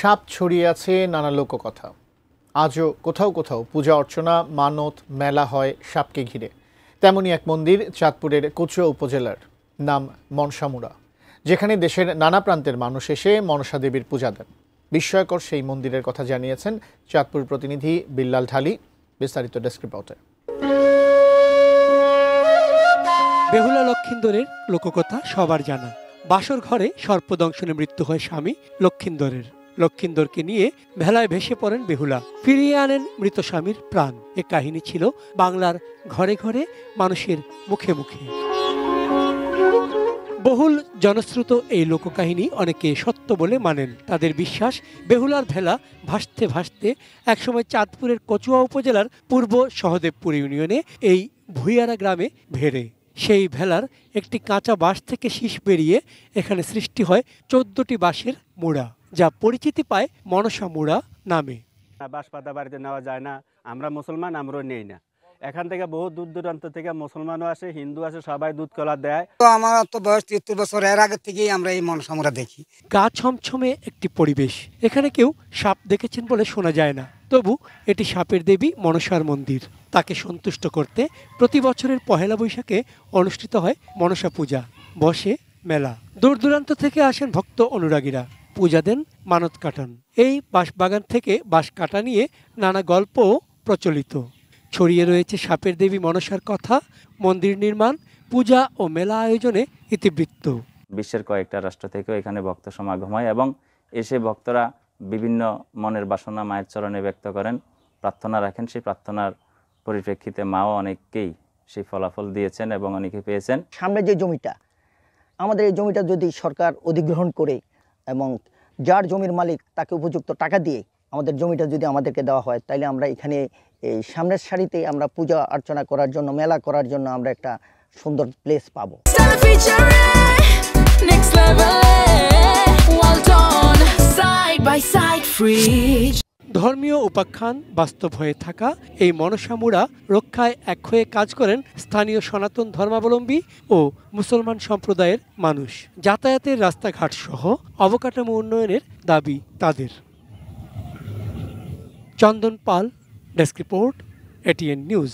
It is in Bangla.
সাপ ছড়িয়ে আছে নানা লোককথা। আজও কোথাও কোথাও পূজা অর্চনা, মানত, মেলা হয় সাপকে ঘিরে। তেমনই এক মন্দির চাঁদপুরের কচুয়া উপজেলার, নাম মনসামুড়া, যেখানে দেশের নানা প্রান্তের মানুষ এসে মনসা দেবীর পূজা দেন। বিস্ময়কর সেই মন্দিরের কথা জানিয়েছেন চাঁদপুর প্রতিনিধি বিল্লাল ঢালি। বিস্তারিত ডেস্ক রিপোর্টে। বেহুলা লক্ষিন্দরের লোককথা সবার জানা। বাসর ঘরে সর্পদংশনে মৃত্যু হয় স্বামী লক্ষিন্দরের। লক্ষিন্দরকে নিয়ে ভেলায় ভেসে পড়েন বেহুলা, ফিরিয়ে আনেন মৃত স্বামীর প্রাণ। এ কাহিনী ছিল বাংলার ঘরে ঘরে, মানুষের মুখে মুখে। বহুল জনশ্রুত এই লোককাহিনী অনেকে সত্য বলে মানেন। তাদের বিশ্বাস, বেহুলার ভেলা ভাসতে ভাসতে একসময় চাঁদপুরের কচুয়া উপজেলার পূর্ব সহদেবপুর ইউনিয়নে এই ভুইয়ারা গ্রামে ভেড়ে। সেই ভেলার একটি কাঁচা বাঁশ থেকে শীষ বেরিয়ে এখানে সৃষ্টি হয় 14টি বাঁশের মুড়া, যা পরিচিতি পায় মনসা মুড়া নামে। বাঁশ পাতা বাড়িতে নেওয়া যায় না, আমরা মুসলমান, আমরাও নেই না। এখান থেকে বহু দূর দূরান্ত থেকে মুসলমানও আসে, হিন্দু আসে, সবাই দুধ কলা দেয়। তো আমার তো বয়স 73 বছর, এর আগে থেকেই আমরা এই মনসা মুড়া দেখি। গা ছমছমে একটি পরিবেশ। এখানে কেউ সাপ দেখেছেন বলে শোনা যায় না, তবু এটি সাপের দেবী মনসার মন্দির। তাকে সন্তুষ্ট করতে প্রতি বছরের পহেলা বৈশাখে অনুষ্ঠিত হয় মনসা পূজা, বসে মেলা। দূর দূরান্ত থেকে আসেন ভক্ত অনুরাগীরা, পূজা দেন, মানত কাটান। এই বাঁশবাগান থেকে বাঁশ কাটা নিয়ে নানা গল্পও প্রচলিত। ছড়িয়ে রয়েছে সাপের দেবী মনসার কথা, মন্দির নির্মাণ, পূজা ও মেলা আয়োজনে ইতিবৃত্ত। বিশ্বের কয়েকটা রাষ্ট্র থেকেও এখানে ভক্ত সমাগম হয় এবং এসে ভক্তরা বিভিন্ন মনের বাসনা মায়ের চরণে ব্যক্ত করেন, প্রার্থনা রাখেন। সেই প্রার্থনার পরিপ্রেক্ষিতে মাও অনেককেই সেই ফলাফল দিয়েছেন এবং অনেকে পেয়েছেন। সামনে যে জমিটা, আমাদের এই জমিটা যদি সরকার অধিগ্রহণ করে এবং যার জমির মালিক তাকে উপযুক্ত টাকা দিয়ে আমাদের জমিটা যদি আমাদেরকে দেওয়া হয়, তাইলে আমরা এখানে এই সামনের সারিতে আমরা পূজা অর্চনা করার জন্য, মেলা করার জন্য আমরা একটা সুন্দর প্লেস পাবো। ধর্মীয় উপাখ্যান বাস্তব হয়ে থাকা এই মনসা মুড়া রক্ষায় এক হয়ে কাজ করেন স্থানীয় সনাতন ধর্মাবলম্বী ও মুসলমান সম্প্রদায়ের মানুষ। যাতায়াতের রাস্তাঘাট সহ অবকাঠামো উন্নয়নের দাবি তাদের। চন্দন পাল, ডেস্ক রিপোর্ট, এটিএন নিউজ।